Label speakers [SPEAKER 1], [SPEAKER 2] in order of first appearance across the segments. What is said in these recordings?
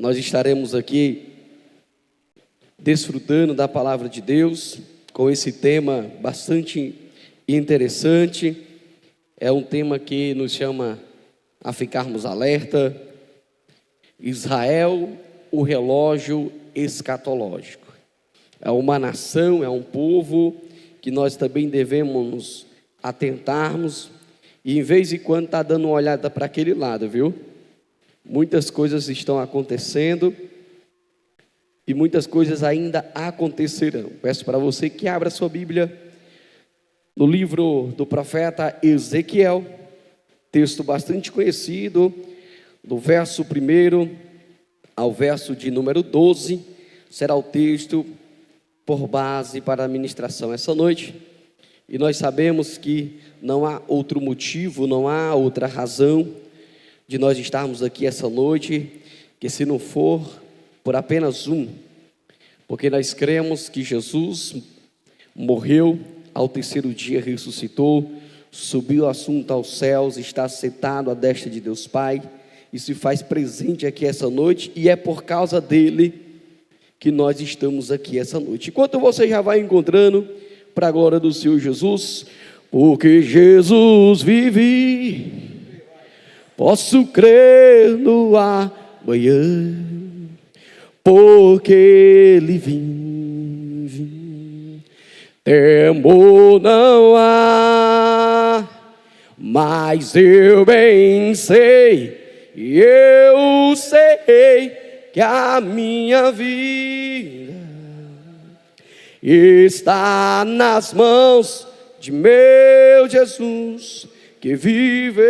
[SPEAKER 1] nós estaremos aqui desfrutando da palavra de Deus, com esse tema bastante interessante. É um tema que nos chama a ficarmos alerta. Israel, o relógio escatológico. É uma nação, é um povo que nós também devemos nos atentarmos, e em vez de quando está dando uma olhada para aquele lado, viu? Muitas coisas estão acontecendo e muitas coisas ainda acontecerão. Peço para você que abra sua Bíblia no livro do profeta Ezequiel, texto bastante conhecido, do verso 1 ao verso de número 12, será o texto por base para a ministração essa noite. E nós sabemos que não há outro motivo, não há outra razão de nós estarmos aqui essa noite, que se não for por apenas porque nós cremos que Jesus morreu, ao terceiro dia ressuscitou, subiu assunto aos céus, está sentado à destra de Deus Pai, e se faz presente aqui essa noite, e é por causa dele que nós estamos aqui essa noite. Enquanto você já vai encontrando, para a glória do Senhor Jesus, porque Jesus vive, posso crer no amanhã, porque Ele vive, temor não há, mas eu bem sei, e eu sei que a minha vida está nas mãos de meu Jesus, que vive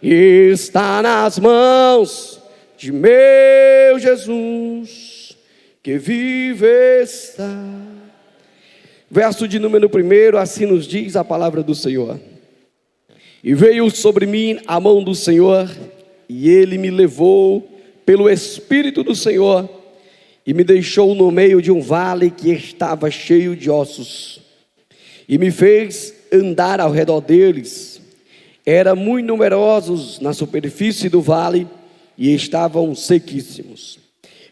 [SPEAKER 1] está nas mãos de meu Jesus, que vive está. Verso de número 1, assim nos diz a palavra do Senhor: e veio sobre mim a mão do Senhor, e Ele me levou pelo Espírito do Senhor, e me deixou no meio de um vale que estava cheio de ossos, e me fez andar ao redor deles. Eram muito numerosos na superfície do vale, e estavam sequíssimos.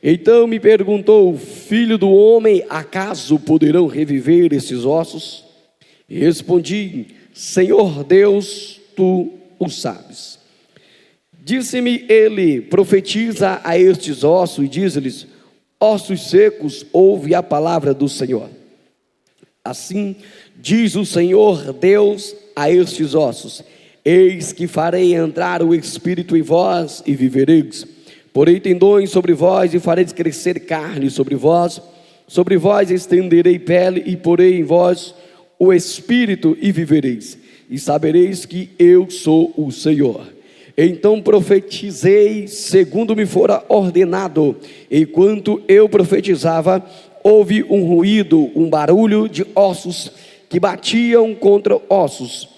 [SPEAKER 1] Então me perguntou: filho do homem, acaso poderão reviver esses ossos? E respondi: Senhor Deus, tu o sabes. Disse-me ele: profetiza a estes ossos e diz-lhes: ossos secos, ouve a palavra do Senhor. Assim diz o Senhor Deus a estes ossos: eis que farei entrar o Espírito em vós e vivereis. Porei tendões sobre vós e farei crescer carne sobre vós estenderei pele e porei em vós o Espírito e vivereis, e sabereis que eu sou o Senhor. Então profetizei segundo me fora ordenado. Enquanto eu profetizava, houve um ruído, um barulho de ossos que batiam contra ossos,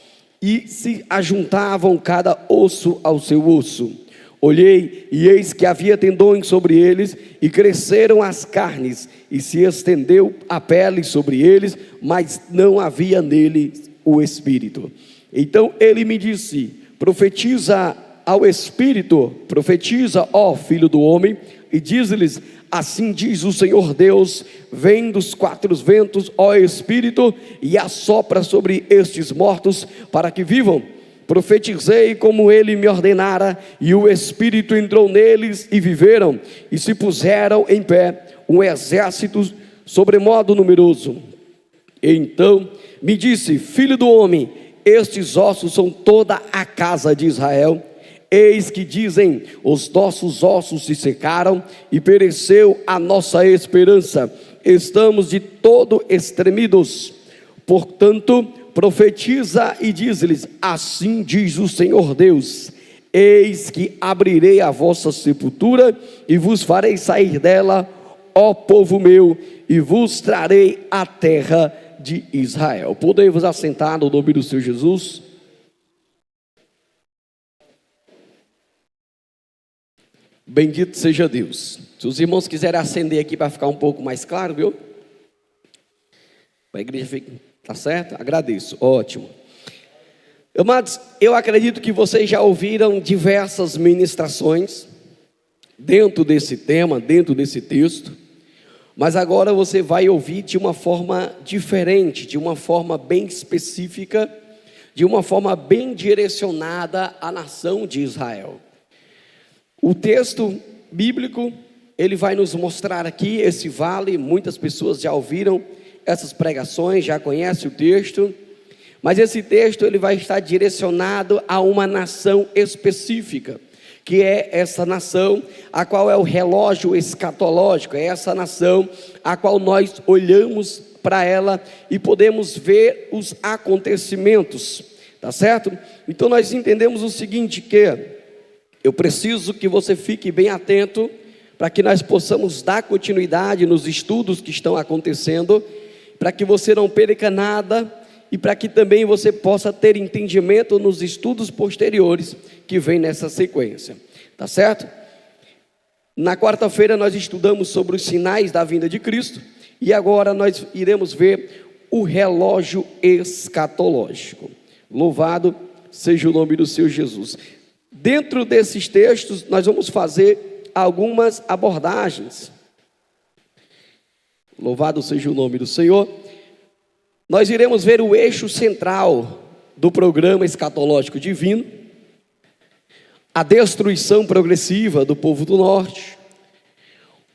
[SPEAKER 1] e se ajuntavam cada osso ao seu osso. Olhei, e eis que havia tendões sobre eles, e cresceram as carnes, e se estendeu a pele sobre eles, mas não havia neles o Espírito. Então ele me disse: profetiza ao Espírito, profetiza, ó filho do homem, e diz-lhes: assim diz o Senhor Deus, vem dos quatro ventos, ó Espírito, e assopra sobre estes mortos, para que vivam. Profetizei como ele me ordenara, e o Espírito entrou neles, e viveram, e se puseram em pé, um exército sobremodo numeroso. Então me disse: filho do homem, estes ossos são toda a casa de Israel. Eis que dizem: os nossos ossos se secaram, e pereceu a nossa esperança, estamos de todo estremidos. Portanto, profetiza e diz-lhes: assim diz o Senhor Deus, eis que abrirei a vossa sepultura, e vos farei sair dela, ó povo meu, e vos trarei a terra de Israel. Podemos assentar no nome do Senhor Jesus. Bendito seja Deus. Se os irmãos quiserem acender aqui para ficar um pouco mais claro, viu? A igreja fica, tá certo? Agradeço, ótimo. Amados, eu acredito que vocês já ouviram diversas ministrações dentro desse tema, dentro desse texto, mas agora você vai ouvir de uma forma diferente, de uma forma bem específica, de uma forma bem direcionada à nação de Israel. O texto bíblico, ele vai nos mostrar aqui esse vale. Muitas pessoas já ouviram essas pregações, já conhecem o texto, mas esse texto ele vai estar direcionado a uma nação específica, que é essa nação a qual é o relógio escatológico, é essa nação a qual nós olhamos para ela e podemos ver os acontecimentos, tá certo? Então nós entendemos o seguinte, que eu preciso que você fique bem atento para que nós possamos dar continuidade nos estudos que estão acontecendo, para que você não perca nada e para que também você possa ter entendimento nos estudos posteriores que vem nessa sequência, tá certo? Na quarta-feira nós estudamos sobre os sinais da vinda de Cristo e agora nós iremos ver o relógio escatológico. Louvado seja o nome do Senhor Jesus. Dentro desses textos nós vamos fazer algumas abordagens. Louvado seja o nome do Senhor. Nós iremos ver o eixo central do programa escatológico divino, a destruição progressiva do povo do norte,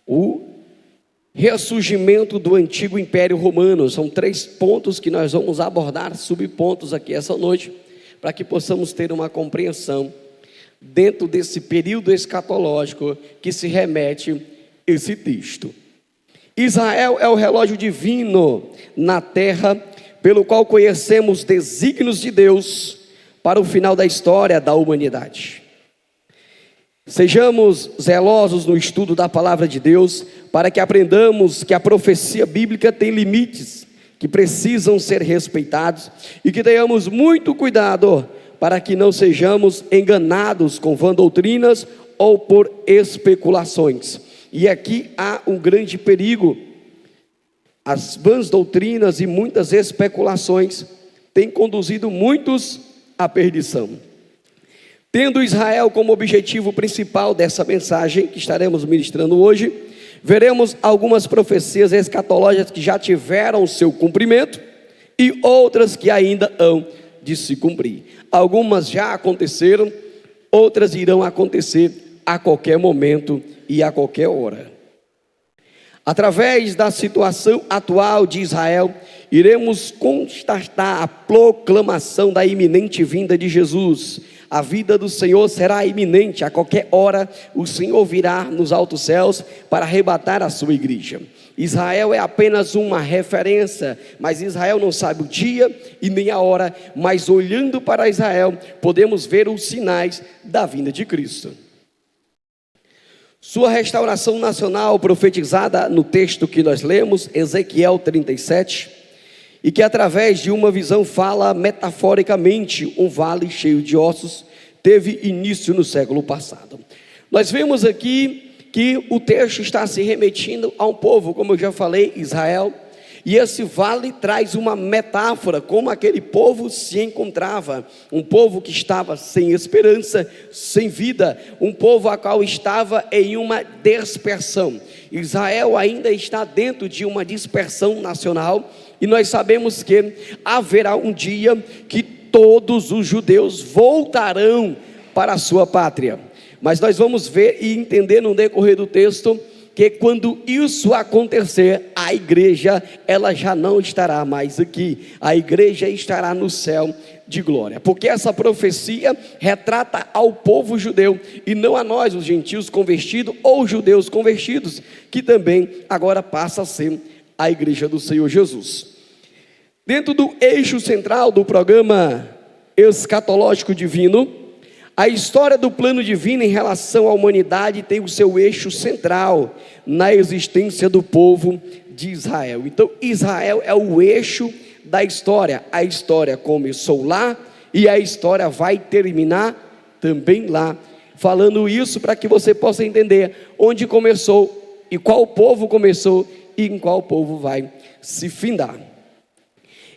[SPEAKER 1] o ressurgimento do antigo Império Romano. São 3 pontos que nós vamos abordar, subpontos aqui essa noite, para que possamos ter uma compreensão dentro desse período escatológico que se remete esse texto. Israel é o relógio divino na terra, pelo qual conhecemos os desígnios de Deus para o final da história da humanidade. Sejamos zelosos no estudo da palavra de Deus, para que aprendamos que a profecia bíblica tem limites, que precisam ser respeitados, e que tenhamos muito cuidado, para que não sejamos enganados com vã doutrinas ou por especulações. E aqui há um grande perigo. As vãs doutrinas e muitas especulações têm conduzido muitos à perdição. Tendo Israel como objetivo principal dessa mensagem que estaremos ministrando hoje, veremos algumas profecias escatológicas que já tiveram seu cumprimento e outras que ainda hão de se cumprir. Algumas já aconteceram, outras irão acontecer a qualquer momento e a qualquer hora. Através da situação atual de Israel, iremos constatar a proclamação da iminente vinda de Jesus. A vida do Senhor será iminente, a qualquer hora o Senhor virá nos altos céus para arrebatar a sua igreja. Israel é apenas uma referência, mas Israel não sabe o dia e nem a hora, mas olhando para Israel, podemos ver os sinais da vinda de Cristo. Sua restauração nacional profetizada no texto que nós lemos, Ezequiel 37, e que através de uma visão fala metaforicamente um vale cheio de ossos, teve início no século passado. Nós vemos aqui que o texto está se remetindo a um povo, como eu já falei, Israel, e esse vale traz uma metáfora, como aquele povo se encontrava, um povo que estava sem esperança, sem vida, um povo a qual estava em uma dispersão. Israel ainda está dentro de uma dispersão nacional, e nós sabemos que haverá um dia que todos os judeus voltarão para a sua pátria. Mas nós vamos ver e entender no decorrer do texto que quando isso acontecer, a igreja, ela já não estará mais aqui, a igreja estará no céu de glória, porque essa profecia retrata ao povo judeu, e não a nós, os gentios convertidos, ou judeus convertidos, que também agora passa a ser a igreja do Senhor Jesus. Dentro do eixo central do programa escatológico divino, a história do plano divino em relação à humanidade tem o seu eixo central na existência do povo de Israel. Então Israel é o eixo da história. A história começou lá e a história vai terminar também lá. Falando isso para que você possa entender onde começou e qual povo começou e em qual povo vai se findar.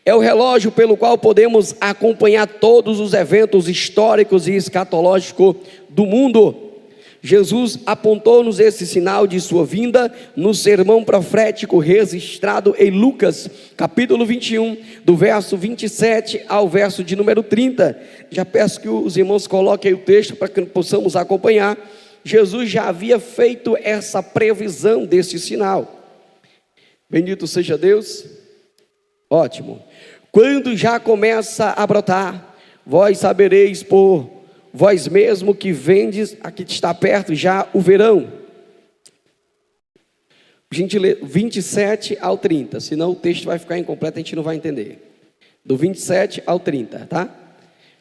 [SPEAKER 1] É o relógio pelo qual podemos acompanhar todos os eventos históricos e escatológicos do mundo. Jesus apontou-nos esse sinal de sua vinda no sermão profético registrado em Lucas, capítulo 21, do verso 27 ao verso de número 30. Já peço que os irmãos coloquem o texto para que possamos acompanhar. Jesus já havia feito essa previsão desse sinal. Bendito seja Deus. Ótimo. Quando já começa a brotar, vós sabereis por vós mesmo que vendes, aqui está perto já o verão. A gente lê 27 ao 30, senão o texto vai ficar incompleto, a gente não vai entender. Do 27 ao 30, tá?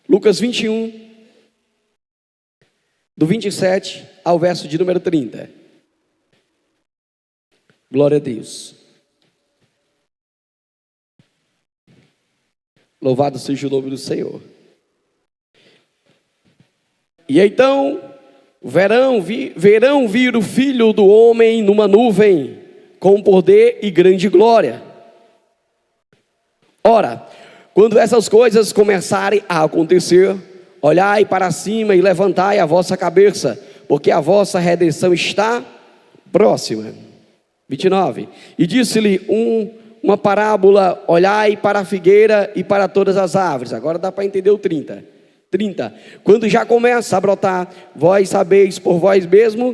[SPEAKER 1] Lucas 21, do 27 ao verso de número 30. Glória a Deus. Louvado seja o nome do Senhor. E então verão vir o Filho do Homem numa nuvem, com poder e grande glória. Ora, quando essas coisas começarem a acontecer, olhai para cima e levantai a vossa cabeça, porque a vossa redenção está próxima. 29. E disse-lhe uma parábola: olhai para a figueira e para todas as árvores. Agora dá para entender o 30. Quando já começa a brotar, vós sabeis por vós mesmo,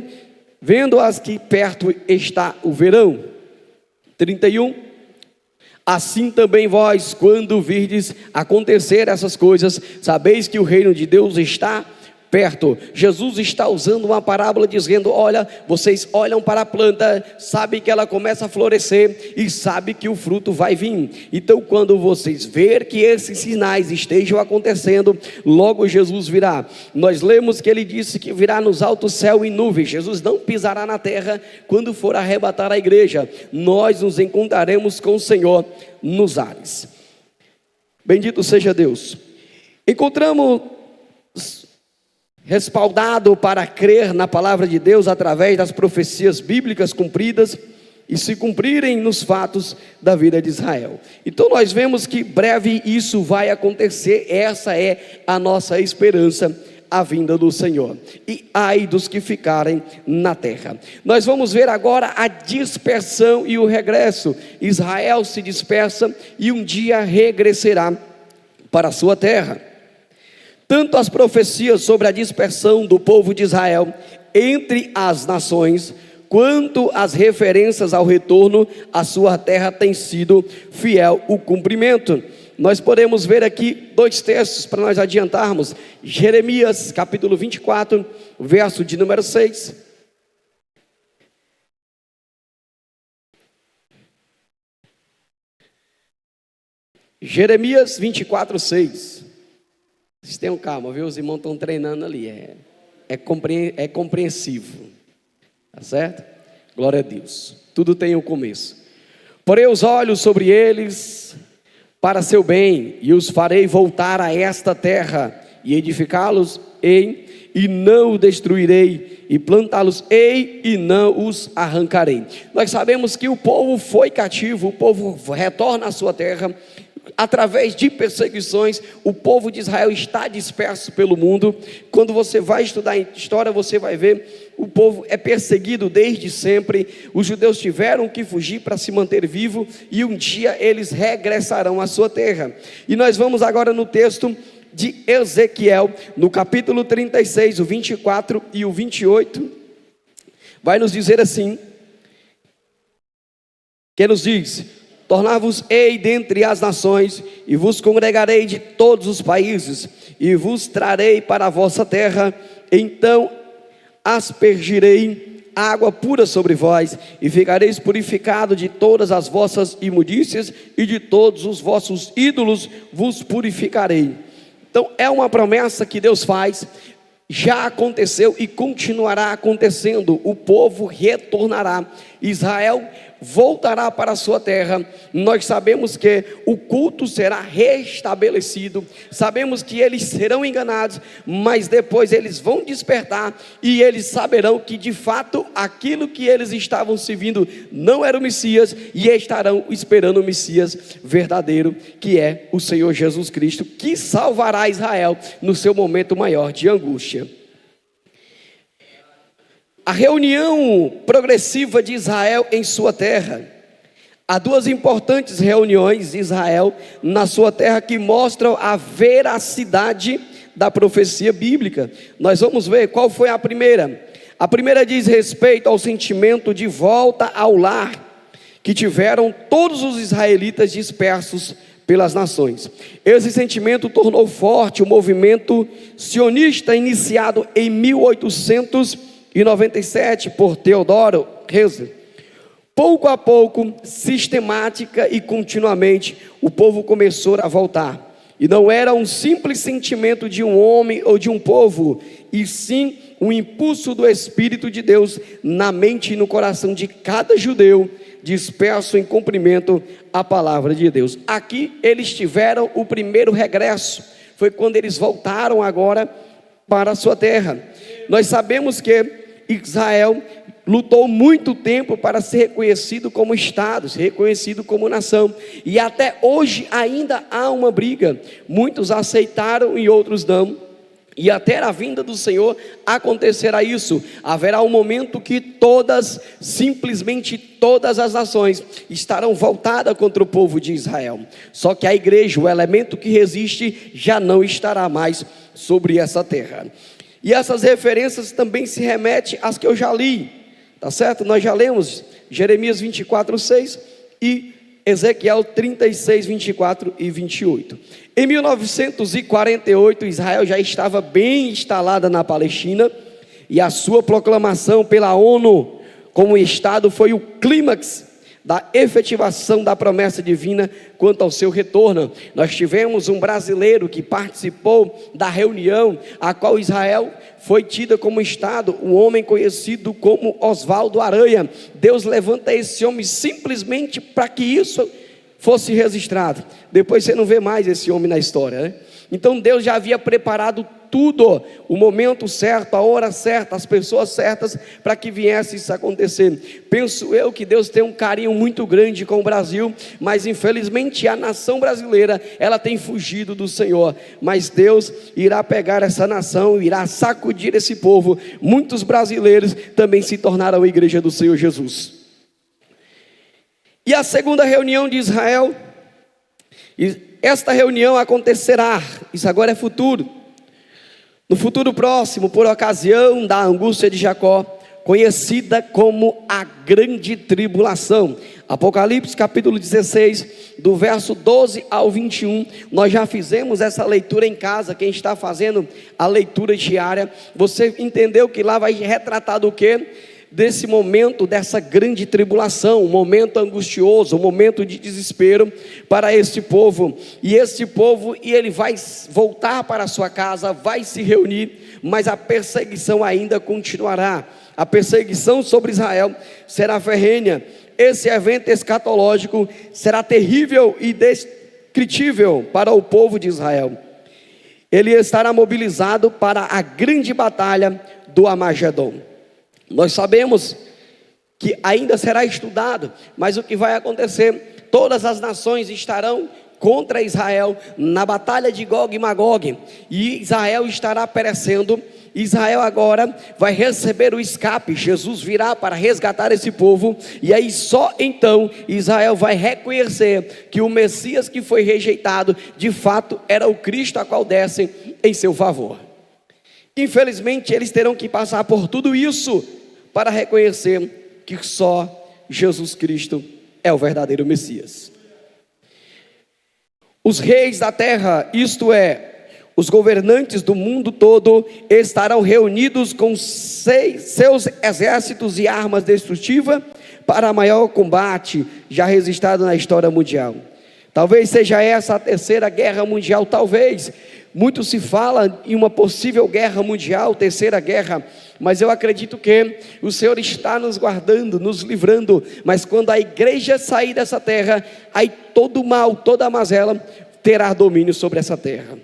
[SPEAKER 1] vendo-as que perto está o verão. 31. Assim também vós, quando virdes acontecer essas coisas, sabeis que o reino de Deus está perto. Jesus está usando uma parábola dizendo: olha, vocês olham para a planta, sabem que ela começa a florescer e sabem que o fruto vai vir. Então quando vocês ver que esses sinais estejam acontecendo, logo Jesus virá. Nós lemos que ele disse que virá nos altos céus em nuvens. Jesus não pisará na terra quando for arrebatar a igreja. Nós nos encontraremos com o Senhor nos ares. Bendito seja Deus. Encontramos respaldado para crer na palavra de Deus através das profecias bíblicas cumpridas e se cumprirem nos fatos da vida de Israel. Então nós vemos que breve isso vai acontecer. Essa é a nossa esperança, a vinda do Senhor. E ai dos que ficarem na terra. Nós vamos ver agora a dispersão e o regresso. Israel se dispersa e um dia regressará para a sua terra. Tanto as profecias sobre a dispersão do povo de Israel entre as nações, quanto as referências ao retorno à sua terra têm sido fiel o cumprimento. Nós podemos ver aqui dois textos para nós adiantarmos. Jeremias capítulo 24, verso de número 6. Jeremias 24, 6. Vocês tenham calma, viu? Os irmãos estão treinando ali. É compreensivo. Tá certo? Glória a Deus. Tudo tem um começo. Porei os olhos sobre eles para seu bem, e os farei voltar a esta terra, e edificá-los-ei, e não o destruirei, e plantá-los-ei, e não os arrancarei. Nós sabemos que o povo foi cativo, o povo retorna à sua terra. Através de perseguições, o povo de Israel está disperso pelo mundo. Quando você vai estudar história, você vai ver, o povo é perseguido desde sempre. Os judeus tiveram que fugir para se manter vivo, e um dia eles regressarão à sua terra. E nós vamos agora no texto de Ezequiel, no capítulo 36, o 24 e o 28, vai nos dizer assim, que nos diz: tornar-vos-ei dentre as nações, e vos congregarei de todos os países, e vos trarei para a vossa terra. Então aspergirei água pura sobre vós, e ficareis purificados de todas as vossas imundícias, e de todos os vossos ídolos vos purificarei. Então é uma promessa que Deus faz. Já aconteceu e continuará acontecendo. O povo retornará, Israel voltará para a sua terra. Nós sabemos que o culto será restabelecido, sabemos que eles serão enganados, mas depois eles vão despertar, e eles saberão que de fato aquilo que eles estavam servindo não era o Messias, e estarão esperando o Messias verdadeiro, que é o Senhor Jesus Cristo, que salvará Israel no seu momento maior de angústia. A reunião progressiva de Israel em sua terra. Há duas importantes reuniões de Israel na sua terra que mostram a veracidade da profecia bíblica. Nós vamos ver qual foi a primeira. A primeira diz respeito ao sentimento de volta ao lar que tiveram todos os israelitas dispersos pelas nações. Esse sentimento tornou forte o movimento sionista iniciado em 1897 por Theodor Herzl. Pouco a pouco, sistemática e continuamente, o povo começou a voltar. E não era um simples sentimento de um homem ou de um povo, e sim um impulso do Espírito de Deus na mente e no coração de cada judeu disperso em cumprimento à palavra de Deus. Aqui eles tiveram o primeiro regresso, foi quando eles voltaram agora para a sua terra. Nós sabemos que Israel lutou muito tempo para ser reconhecido como Estado, ser reconhecido como nação, e até hoje ainda há uma briga. Muitos aceitaram e outros não. E até a vinda do Senhor acontecerá isso. Haverá um momento que simplesmente todas as nações estarão voltadas contra o povo de Israel. Só que a igreja, o elemento que resiste, já não estará mais sobre essa terra. E essas referências também se remetem às que eu já li, tá certo? Nós já lemos Jeremias 24:6 e Ezequiel 36, 24 e 28. Em 1948, Israel já estava bem instalada na Palestina, e a sua proclamação pela ONU como Estado foi o clímax da efetivação da promessa divina quanto ao seu retorno. Nós tivemos um brasileiro que participou da reunião, a qual Israel foi tida como Estado, um homem conhecido como Oswaldo Aranha. Deus levanta esse homem simplesmente para que isso fosse registrado. Depois você não vê mais esse homem na história, né? Então Deus já havia preparado tudo, o momento certo, a hora certa, as pessoas certas para que viesse isso acontecer. Penso eu que Deus tem um carinho muito grande com o Brasil, mas infelizmente a nação brasileira, ela tem fugido do Senhor. Mas Deus irá pegar essa nação, irá sacudir esse povo. Muitos brasileiros também se tornaram a igreja do Senhor Jesus. E a segunda reunião de Israel, esta reunião acontecerá, isso agora é futuro, no futuro próximo, por ocasião da angústia de Jacó, conhecida como a grande tribulação. Apocalipse capítulo 16, do verso 12 ao 21, nós já fizemos essa leitura em casa. Quem está fazendo a leitura diária, você entendeu que lá vai retratar do quê? Desse momento, dessa grande tribulação, um momento angustioso, um momento de desespero para este povo. E este povo, ele vai voltar para a sua casa, vai se reunir, mas a perseguição ainda continuará. A perseguição sobre Israel será ferrenha. Esse evento escatológico será terrível e indescritível para o povo de Israel. Ele estará mobilizado para a grande batalha do Armagedon. Nós sabemos que ainda será estudado, mas o que vai acontecer? Todas as nações estarão contra Israel na batalha de Gog e Magog, e Israel estará perecendo. Israel agora vai receber o escape. Jesus virá para resgatar esse povo, e aí só então Israel vai reconhecer que o Messias que foi rejeitado, de fato era o Cristo a qual desce em seu favor. Infelizmente eles terão que passar por tudo isso para reconhecer que só Jesus Cristo é o verdadeiro Messias. Os reis da terra, isto é, os governantes do mundo todo, estarão reunidos com seus exércitos e armas destrutivas para o maior combate já registrado na história mundial. Talvez seja essa a terceira guerra mundial, talvez. Muito se fala em uma possível guerra mundial, terceira guerra, mas eu acredito que o Senhor está nos guardando, nos livrando. Mas quando a igreja sair dessa terra, aí todo o mal, toda a mazela terá domínio sobre essa terra.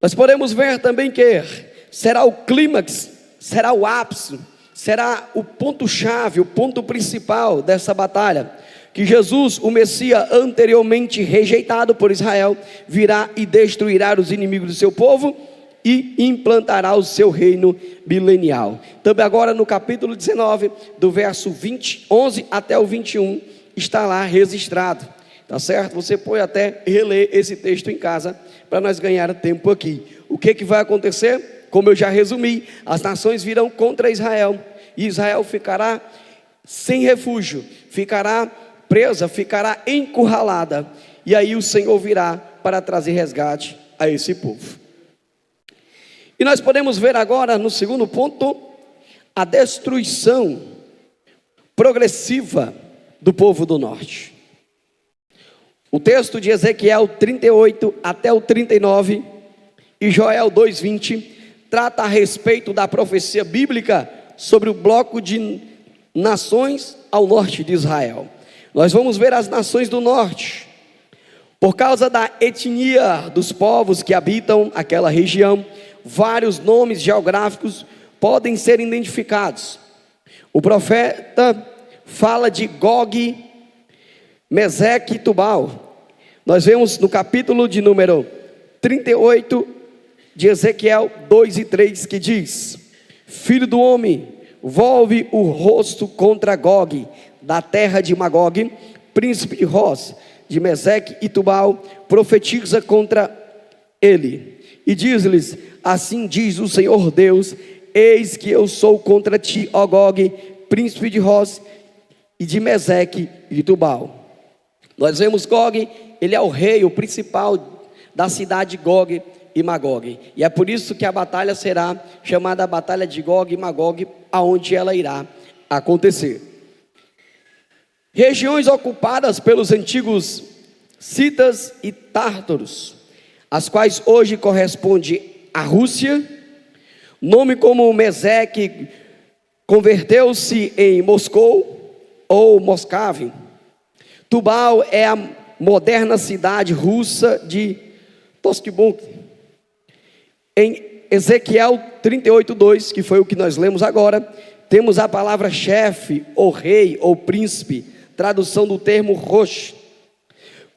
[SPEAKER 1] Nós podemos ver também que será o clímax, será o ápice, será o ponto-chave, o ponto principal dessa batalha, que Jesus, o Messias anteriormente rejeitado por Israel, virá e destruirá os inimigos do seu povo, e implantará o seu reino milenial. Também agora no capítulo 19, do verso 11 até o 21, está lá registrado, tá certo? Você pode até reler esse texto em casa, para nós ganhar tempo aqui. O que vai acontecer? Como eu já resumi, as nações virão contra Israel, e Israel ficará sem refúgio, ficará presa, ficará encurralada, e aí o Senhor virá para trazer resgate a esse povo. E nós podemos ver agora, no segundo ponto, a destruição progressiva do povo do norte. O texto de Ezequiel 38 até o 39 e Joel 2:20 trata a respeito da profecia bíblica sobre o bloco de nações ao norte de Israel. Nós vamos ver as nações do norte. Por causa da etnia dos povos que habitam aquela região, vários nomes geográficos podem ser identificados. O profeta fala de Gog, Meseque e Tubal. Nós vemos no capítulo de número 38 de Ezequiel 2 e 3 que diz: Filho do homem, volve o rosto contra Gog, da terra de Magog, príncipe de Roz, de Meseque e Tubal, profetiza contra ele, e diz-lhes: assim diz o Senhor Deus, eis que eu sou contra ti, ó Gog, príncipe de Roz, e de Meseque e de Tubal. Nós vemos Gog, ele é o rei, o principal da cidade de Gog e Magog, e é por isso que a batalha será chamada a batalha de Gog e Magog, aonde ela irá acontecer. Regiões ocupadas pelos antigos citas e tártaros, as quais hoje corresponde à Rússia. Nome como Meseque converteu-se em Moscou ou Moscávio. Tubal é a moderna cidade russa de Toskibunk. Em Ezequiel 38:2, que foi o que nós lemos agora, temos a palavra chefe, ou rei, ou príncipe, tradução do termo Rosh,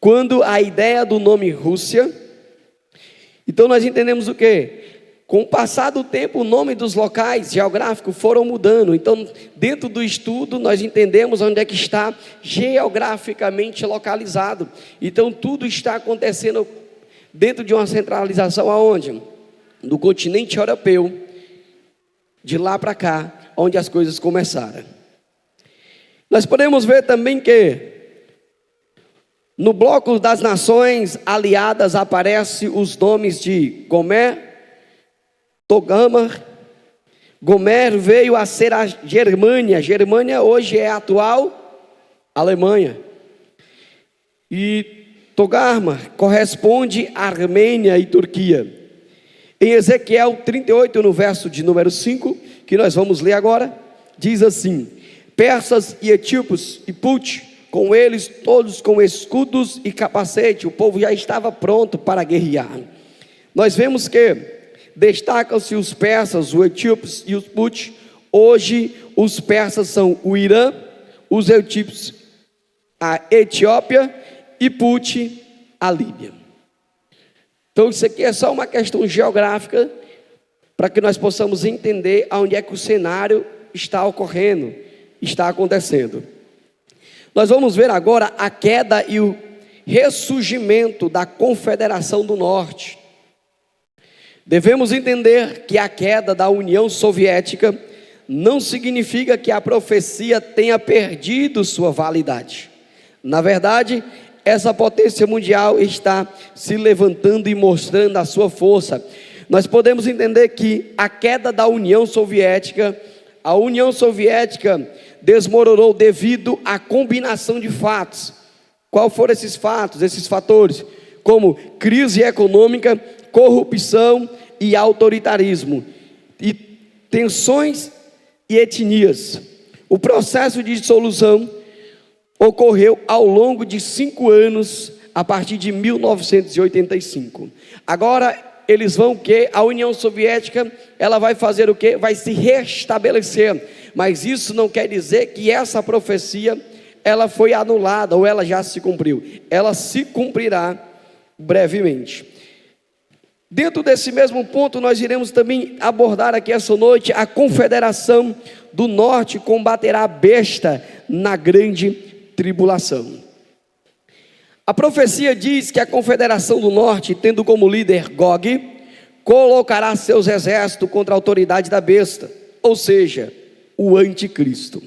[SPEAKER 1] quando a ideia do nome Rússia. Então nós entendemos o quê? Com o passar do tempo, o nome dos locais geográficos foram mudando. Então, dentro do estudo, nós entendemos onde é que está geograficamente localizado. Então, tudo está acontecendo dentro de uma centralização aonde? No continente europeu, de lá para cá, onde as coisas começaram. Nós podemos ver também que no bloco das nações aliadas aparecem os nomes de Gomer, Togarmah. Gomer veio a ser a Germânia. Germânia hoje é a atual Alemanha. E Togarmah corresponde à Armênia e Turquia. Em Ezequiel 38, no verso de número 5, que nós vamos ler agora, diz assim: persas e etíopes e Put, com eles todos com escudos e capacete. O povo já estava pronto para guerrear. Nós vemos que destacam-se os persas, os etíopes e os Put. Hoje os persas são o Irã, os etíopes a Etiópia e Put a Líbia. Então isso aqui é só uma questão geográfica para que nós possamos entender aonde é que o cenário está ocorrendo, está acontecendo. Nós vamos ver agora a queda e o ressurgimento da Confederação do Norte. Devemos entender que a queda da União Soviética não significa que a profecia tenha perdido sua validade. Na verdade, essa potência mundial está se levantando e mostrando a sua força. Nós podemos entender que a queda da União Soviética, a União Soviética desmoronou devido à combinação de fatos. Qual foram esses fatos, esses fatores? Como crise econômica, corrupção e autoritarismo, e tensões e etnias. O processo de dissolução ocorreu ao longo de 5 anos, a partir de 1985. Agora eles vão que a União Soviética, ela vai fazer o quê? Vai se restabelecer, mas isso não quer dizer que essa profecia, ela foi anulada, ou ela já se cumpriu. Ela se cumprirá brevemente. Dentro desse mesmo ponto, nós iremos também abordar aqui essa noite: a confederação do norte combaterá a besta na grande tribulação. A profecia diz que a confederação do norte, tendo como líder Gog, colocará seus exércitos contra a autoridade da besta, ou seja, o anticristo.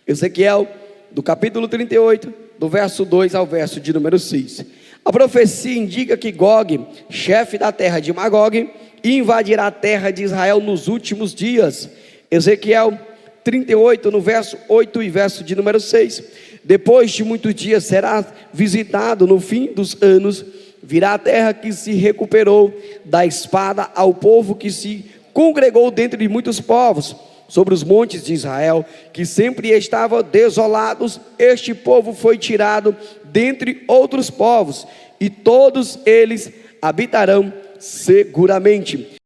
[SPEAKER 1] Ezequiel, do capítulo 38, do verso 2 ao verso de número 6. A profecia indica que Gog, chefe da terra de Magog, invadirá a terra de Israel nos últimos dias. Ezequiel 38, no verso 8 e verso de número 6. Depois de muitos dias será visitado no fim dos anos, virá a terra que se recuperou da espada ao povo que se congregou dentre de muitos povos. Sobre os montes de Israel, que sempre estavam desolados, este povo foi tirado dentre outros povos, e todos eles habitarão seguramente.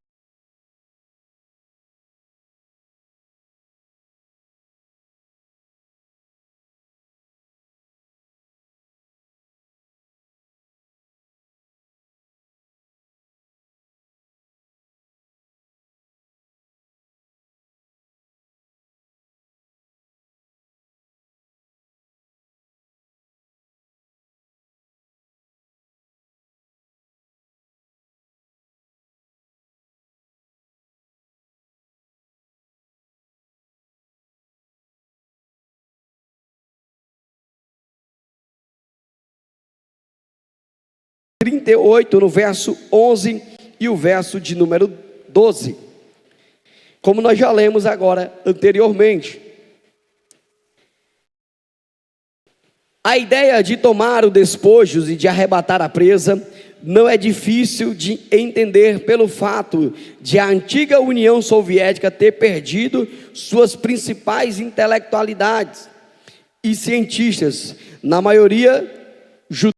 [SPEAKER 1] Capítulo 38, no verso 11 e o verso de número 12. Como nós já lemos agora anteriormente. A ideia de tomar os despojos e de arrebatar a presa não é difícil de entender pelo fato de a antiga União Soviética ter perdido suas principais intelectualidades e cientistas, na maioria judeus.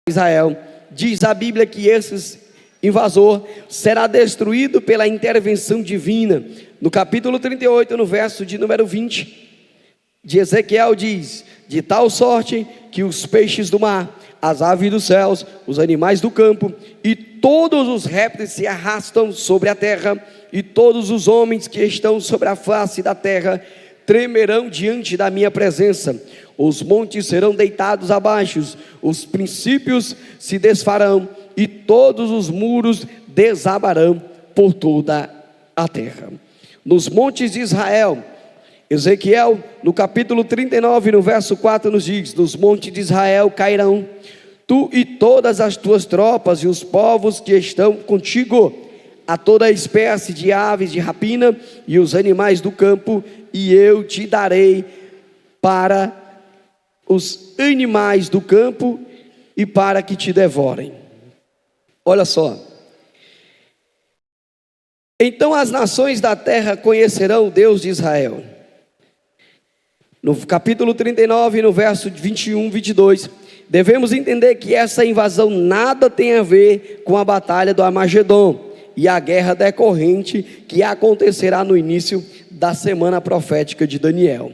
[SPEAKER 1] Israel, diz a Bíblia que esse invasor será destruído pela intervenção divina. No capítulo 38, no verso de número 20 de Ezequiel, diz: de tal sorte que os peixes do mar, as aves dos céus, os animais do campo e todos os répteis se arrastam sobre a terra, e todos os homens que estão sobre a face da terra tremerão diante da minha presença. Os montes serão deitados abaixo, os princípios se desfarão, e todos os muros desabarão por toda a terra. Nos montes de Israel, Ezequiel, no capítulo 39, no verso 4, nos diz: nos montes de Israel cairão tu e todas as tuas tropas, e os povos que estão contigo, a toda espécie de aves de rapina e os animais do campo, e eu te darei para os animais do campo e para que te devorem. Olha só. Então as nações da terra conhecerão o Deus de Israel. No capítulo 39, no verso 21, 22, devemos entender que essa invasão nada tem a ver com a batalha do Armagedon e a guerra decorrente que acontecerá no início da semana profética de Daniel.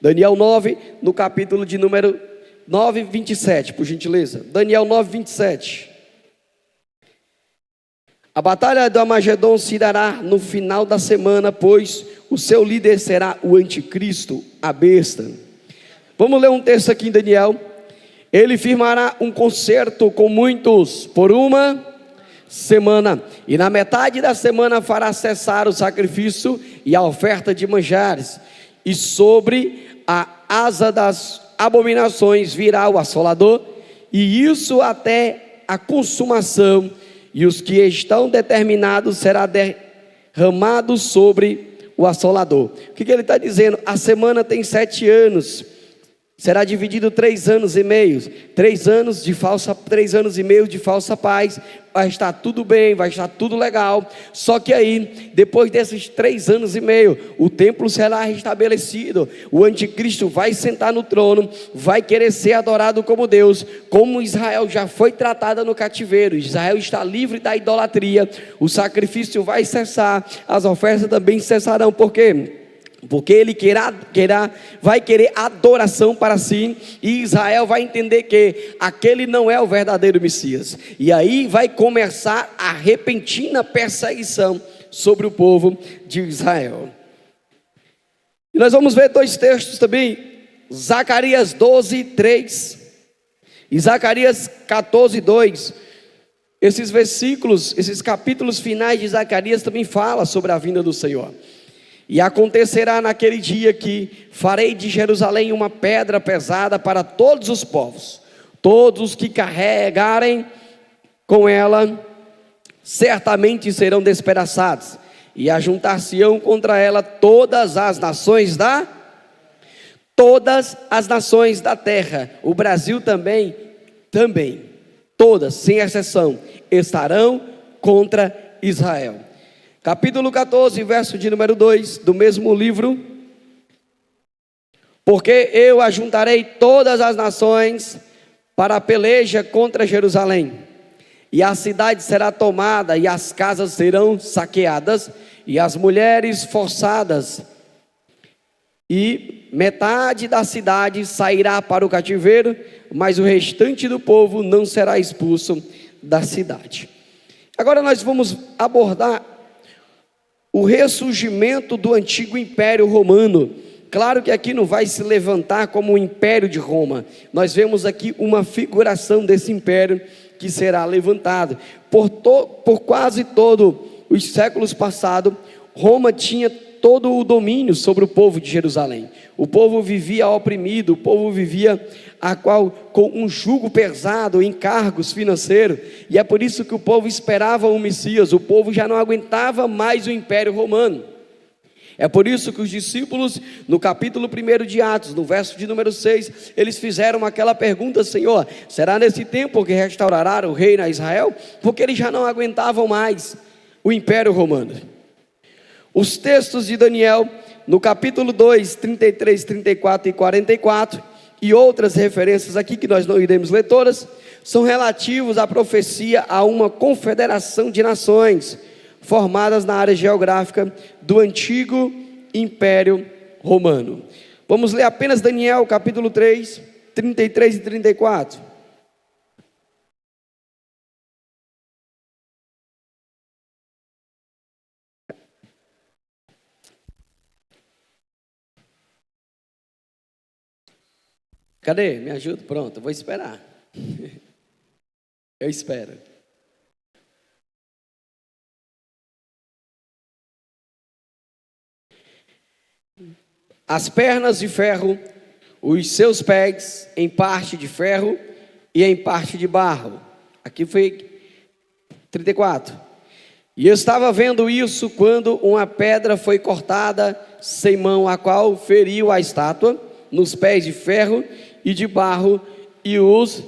[SPEAKER 1] Daniel 9, no capítulo de número 9, 27, por gentileza. Daniel 9, 27. A batalha do Armagedon se dará no final da semana, pois o seu líder será o anticristo, a besta. Vamos ler um texto aqui em Daniel. Ele firmará um concerto com muitos por uma semana, e na metade da semana fará cessar o sacrifício e a oferta de manjares, e sobre a asa das abominações virá o assolador, e isso até a consumação, e os que estão determinados será derramado sobre o assolador. O que ele está dizendo? A semana tem 7 anos, será dividido 3 anos e meio, 3 anos e meio de falsa paz. Vai estar tudo bem, vai estar tudo legal. Só que aí, depois desses 3 anos e meio, o templo será restabelecido. O anticristo vai sentar no trono, vai querer ser adorado como Deus. Como Israel já foi tratada no cativeiro, Israel está livre da idolatria. O sacrifício vai cessar, as ofertas também cessarão. Por quê? porque ele vai querer adoração para si, e Israel vai entender que aquele não é o verdadeiro Messias, e aí vai começar a repentina perseguição sobre o povo de Israel. E nós vamos ver dois textos também, Zacarias 12:3 e Zacarias 14:2. Esses versículos, esses capítulos finais de Zacarias também falam sobre a vinda do Senhor. E acontecerá naquele dia que farei de Jerusalém uma pedra pesada para todos os povos. Todos os que carregarem com ela, certamente serão despedaçados. E ajuntar-se-ão contra ela todas as nações da terra. O Brasil também, todas, sem exceção, estarão contra Israel. Capítulo 14, verso de número 2, do mesmo livro. Porque eu ajuntarei todas as nações para a peleja contra Jerusalém, e a cidade será tomada, e as casas serão saqueadas, e as mulheres forçadas, e metade da cidade sairá para o cativeiro, mas o restante do povo não será expulso da cidade. Agora nós vamos abordar o ressurgimento do antigo Império Romano. Claro que aqui não vai se levantar como o Império de Roma. Nós vemos aqui uma figuração desse império que será levantado. Por quase todos os séculos passados, Roma tinha todo o domínio sobre o povo de Jerusalém. O povo vivia oprimido, o povo vivia com um jugo pesado, encargos financeiros, e é por isso que o povo esperava o Messias. O povo já não aguentava mais o Império Romano. É por isso que os discípulos, no capítulo 1 de Atos, no verso de número 6, eles fizeram aquela pergunta: Senhor, será nesse tempo que restaurará o reino a Israel? Porque eles já não aguentavam mais o Império Romano. Os textos de Daniel, no capítulo 2, 33, 34 e 44, e outras referências aqui que nós não iremos ler todas, são relativos à profecia a uma confederação de nações formadas na área geográfica do antigo Império Romano. Vamos ler apenas Daniel, capítulo 3, 33 e 34. Cadê? Me ajuda? Pronto, eu vou esperar. Eu espero. As pernas de ferro, os seus pés em parte de ferro e em parte de barro. Aqui foi 34. E eu estava vendo isso quando uma pedra foi cortada sem mão, a qual feriu a estátua nos pés de ferro e de barro e os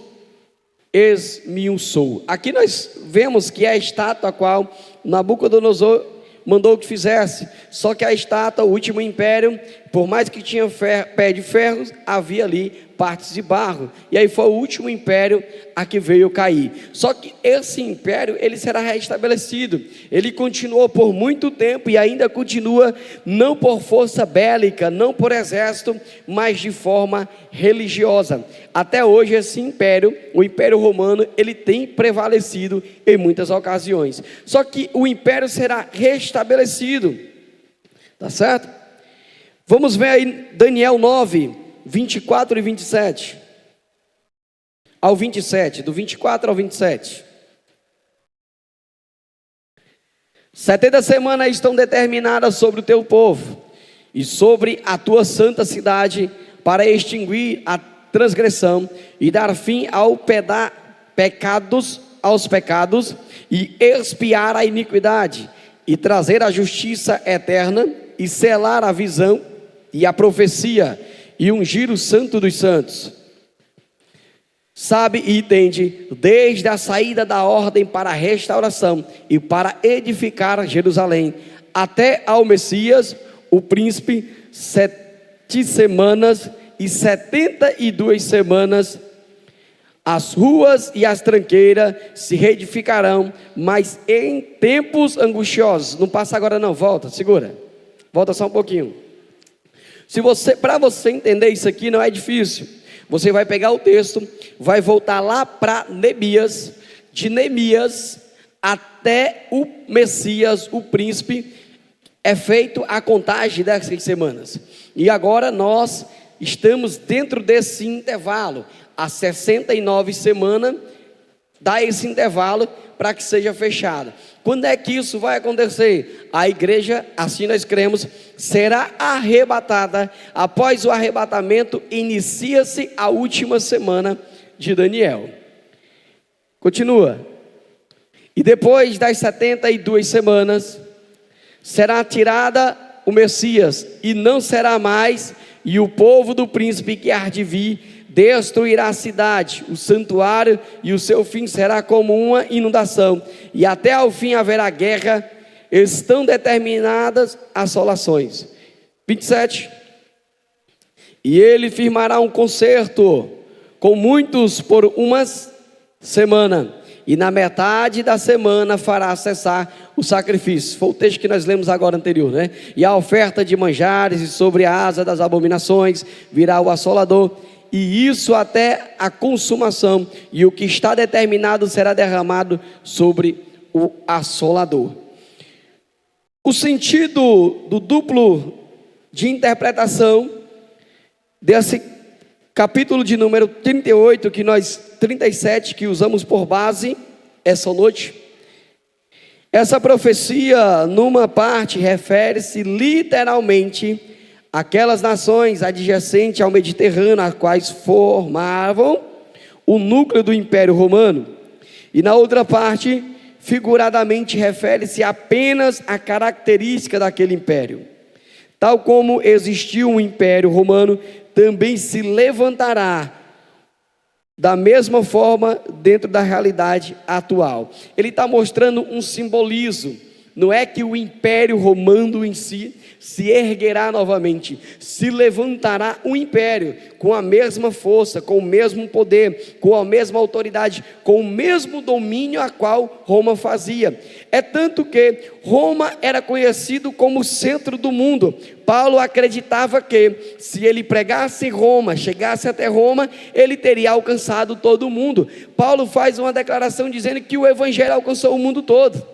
[SPEAKER 1] esmiuçou. Aqui nós vemos que é a estátua a qual Nabucodonosor mandou que fizesse. Só que a estátua, o último império, por mais que tinha pé de ferro, havia ali partes de barro, e aí foi o último império a que veio cair. Só que esse império, ele será restabelecido. Ele continuou por muito tempo e ainda continua, não por força bélica, não por exército, mas de forma religiosa. Até hoje esse império, o Império Romano, ele tem prevalecido em muitas ocasiões. Só que o império será restabelecido, tá certo? Vamos ver aí Daniel 9, 24 e 27 ao 27, do 24 ao 27. 70 semanas estão determinadas sobre o teu povo e sobre a tua santa cidade, para extinguir a transgressão e dar fim aos pecados e expiar a iniquidade e trazer a justiça eterna e selar a visão e a profecia e ungir o santo dos santos. Sabe e entende, desde a saída da ordem para a restauração e para edificar Jerusalém, até ao Messias, o príncipe, 7 semanas e 72 semanas, as ruas e as tranqueiras se reedificarão, mas em tempos angustiosos. Não passa agora não, volta, segura, volta só um pouquinho. Para você entender isso aqui não é difícil. Você vai pegar o texto, vai voltar lá para Neemias, de Neemias até o Messias, o príncipe, é feito a contagem das 6 semanas. E agora nós estamos dentro desse intervalo, a 69 semanas, dá esse intervalo para que seja fechada. Quando é que isso vai acontecer? A igreja, assim nós cremos, será arrebatada. Após o arrebatamento, inicia-se a última semana de Daniel. Continua. E depois das 72 semanas, será tirada o Messias, e não será mais, e o povo do príncipe que há de vir destruirá a cidade, o santuário, e o seu fim será como uma inundação, e até ao fim haverá guerra. Estão determinadas assolações. 27. E ele firmará um concerto com muitos por uma semana, e na metade da semana fará cessar o sacrifício. Foi o texto que nós lemos agora anterior, né? E a oferta de manjares, e sobre a asa das abominações virá o assolador, e isso até a consumação, e o que está determinado será derramado sobre o assolador. O sentido do duplo de interpretação desse capítulo de número 38, 37, que usamos por base essa noite. Essa profecia, numa parte, refere-se literalmente àquelas nações adjacentes ao Mediterrâneo, as quais formavam o núcleo do Império Romano. E na outra parte, figuradamente, refere-se apenas à característica daquele império. Tal como existiu um Império Romano, também se levantará da mesma forma dentro da realidade atual. Ele está mostrando um simbolismo. Não é que o Império Romano em si se erguerá novamente, se levantará um império com a mesma força, com o mesmo poder, com a mesma autoridade, com o mesmo domínio a qual Roma fazia. É tanto que Roma era conhecido como o centro do mundo. Paulo acreditava que se ele pregasse em Roma, chegasse até Roma, ele teria alcançado todo o mundo. Paulo faz uma declaração dizendo que o evangelho alcançou o mundo todo,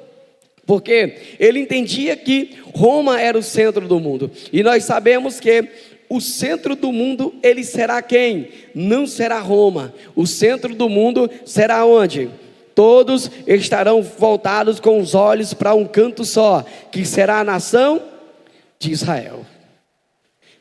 [SPEAKER 1] porque ele entendia que Roma era o centro do mundo. E nós sabemos que o centro do mundo, ele será quem? Não será Roma. O centro do mundo será onde? Todos estarão voltados com os olhos para um canto só, que será a nação de Israel.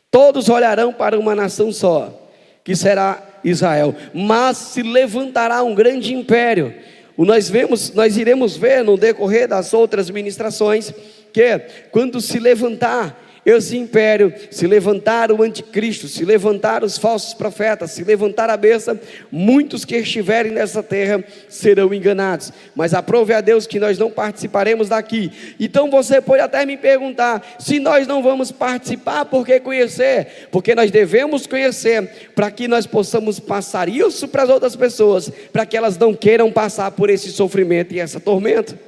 [SPEAKER 1] Todos olharão para uma nação só, que será Israel. Mas se levantará um grande império. Nós iremos ver no decorrer das outras ministrações que quando se levantar esse império, se levantar o anticristo, se levantar os falsos profetas, se levantar a besta, muitos que estiverem nessa terra serão enganados. Mas aprove a Deus que nós não participaremos daqui. Então você pode até me perguntar, se nós não vamos participar, por que conhecer? Porque nós devemos conhecer, para que nós possamos passar isso para as outras pessoas, para que elas não queiram passar por esse sofrimento e essa tormenta.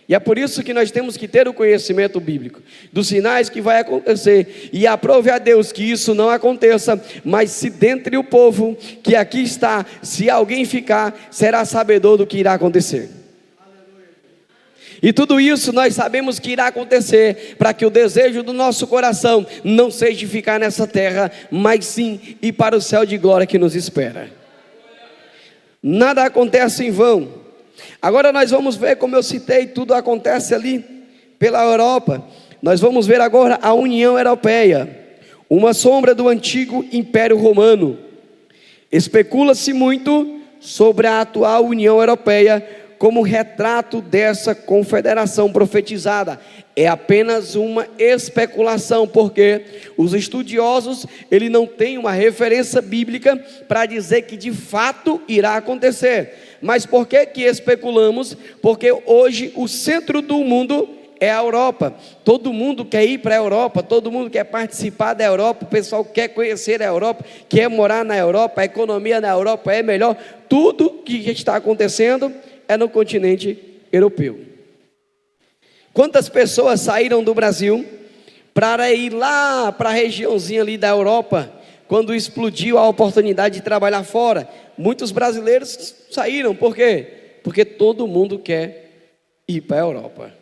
[SPEAKER 1] E é por isso que nós temos que ter o conhecimento bíblico dos sinais que vai acontecer, e aprove a Deus que isso não aconteça. Mas se dentre o povo que aqui está, se alguém ficar, será sabedor do que irá acontecer. E tudo isso nós sabemos que irá acontecer, para que o desejo do nosso coração não seja ficar nessa terra, mas sim ir para o céu de glória que nos espera. Nada acontece em vão. Agora nós vamos ver, como eu citei, tudo acontece ali pela Europa. Nós vamos ver agora a União Europeia, uma sombra do antigo Império Romano. Especula-se muito sobre a atual União Europeia como retrato dessa confederação profetizada. É apenas uma especulação, porque os estudiosos, ele não tem uma referência bíblica para dizer que de fato irá acontecer. Mas por que especulamos? Porque hoje o centro do mundo é a Europa. Todo mundo quer ir para a Europa, todo mundo quer participar da Europa, o pessoal quer conhecer a Europa, quer morar na Europa, a economia na Europa é melhor. Tudo que está acontecendo é no continente europeu. Quantas pessoas saíram do Brasil para ir lá para a regiãozinha ali da Europa, quando explodiu a oportunidade de trabalhar fora. Muitos brasileiros saíram, por quê? Porque todo mundo quer ir para a Europa.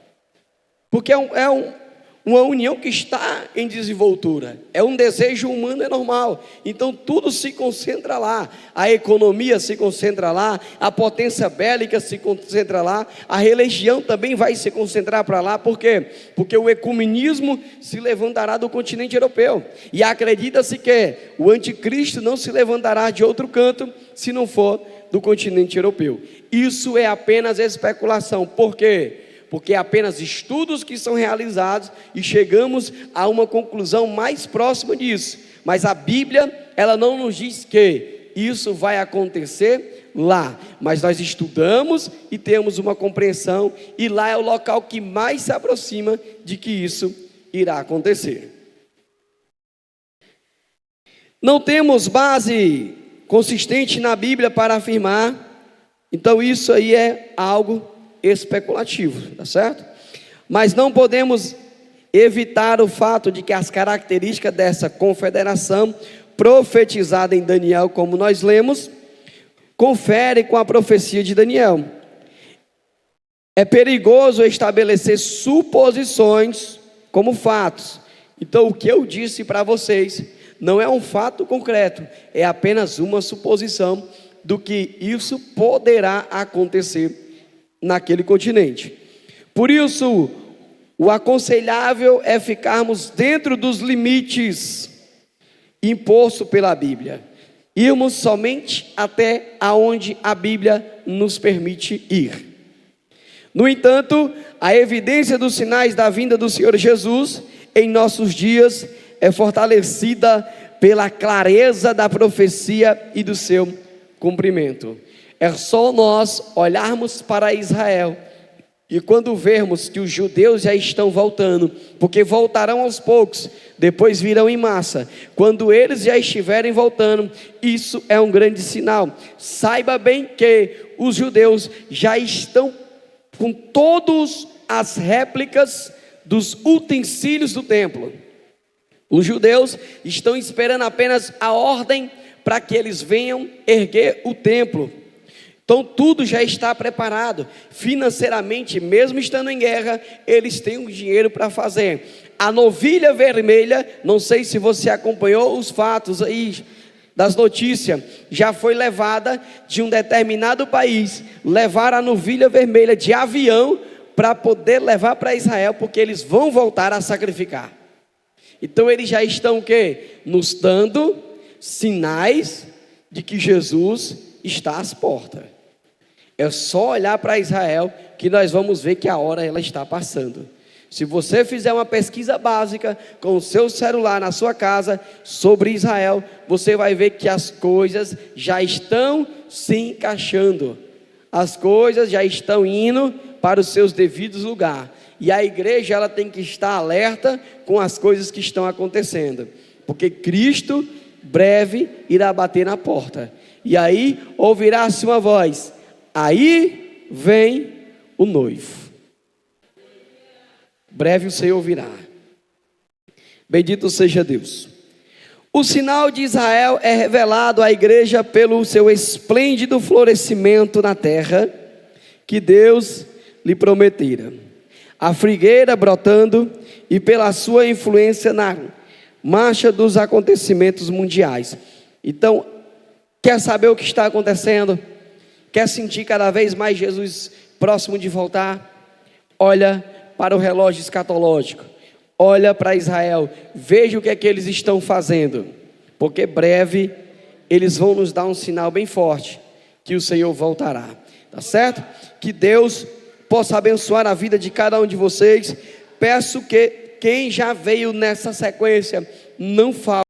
[SPEAKER 1] Porque uma união que está em desenvoltura, é um desejo humano, é normal. Então tudo se concentra lá, a economia se concentra lá, a potência bélica se concentra lá, a religião também vai se concentrar para lá. Por quê? Porque o ecumenismo se levantará do continente europeu, e acredita-se que o anticristo não se levantará de outro canto, se não for do continente europeu. Isso é apenas especulação. Por quê? Porque é apenas estudos que são realizados e chegamos a uma conclusão mais próxima disso. Mas a Bíblia, ela não nos diz que isso vai acontecer lá, mas nós estudamos e temos uma compreensão, e lá é o local que mais se aproxima de que isso irá acontecer. Não temos base consistente na Bíblia para afirmar, então isso aí é algo especulativo, tá certo? Mas não podemos evitar o fato de que as características dessa confederação profetizada em Daniel, como nós lemos, confere com a profecia de Daniel. É perigoso estabelecer suposições como fatos. Então, o que eu disse para vocês não é um fato concreto, é apenas uma suposição do que isso poderá acontecer naquele continente. Por isso, o aconselhável é ficarmos dentro dos limites impostos pela Bíblia, irmos somente até aonde a Bíblia nos permite ir. No entanto, a evidência dos sinais da vinda do Senhor Jesus em nossos dias é fortalecida pela clareza da profecia e do seu cumprimento. É só nós olharmos para Israel, e quando vermos que os judeus já estão voltando, porque voltarão aos poucos, depois virão em massa. Quando eles já estiverem voltando, isso é um grande sinal. Saiba bem que os judeus já estão com todas as réplicas dos utensílios do templo. Os judeus estão esperando apenas a ordem para que eles venham erguer o templo. Então tudo já está preparado, financeiramente, mesmo estando em guerra, eles têm o dinheiro para fazer. A novilha vermelha, não sei se você acompanhou os fatos aí das notícias, já foi levada de um determinado país, levar a novilha vermelha de avião, para poder levar para Israel, porque eles vão voltar a sacrificar. Então eles já estão o quê? Nos dando sinais de que Jesus está às portas. É só olhar para Israel que nós vamos ver que a hora ela está passando. Se você fizer uma pesquisa básica com o seu celular na sua casa sobre Israel, você vai ver que as coisas já estão se encaixando. As coisas já estão indo para os seus devidos lugares. E a igreja ela tem que estar alerta com as coisas que estão acontecendo. Porque Cristo breve irá bater na porta. E aí ouvirá-se uma voz: aí vem o noivo. Breve o Senhor virá. Bendito seja Deus. O sinal de Israel é revelado à igreja pelo seu esplêndido florescimento na terra que Deus lhe prometera. A figueira brotando e pela sua influência na marcha dos acontecimentos mundiais. Então, quer saber o que está acontecendo? Quer sentir cada vez mais Jesus próximo de voltar? Olha para o relógio escatológico, olha para Israel, veja o que é que eles estão fazendo, porque breve eles vão nos dar um sinal bem forte, que o Senhor voltará, tá certo? Que Deus possa abençoar a vida de cada um de vocês. Peço que quem já veio nessa sequência, não fale.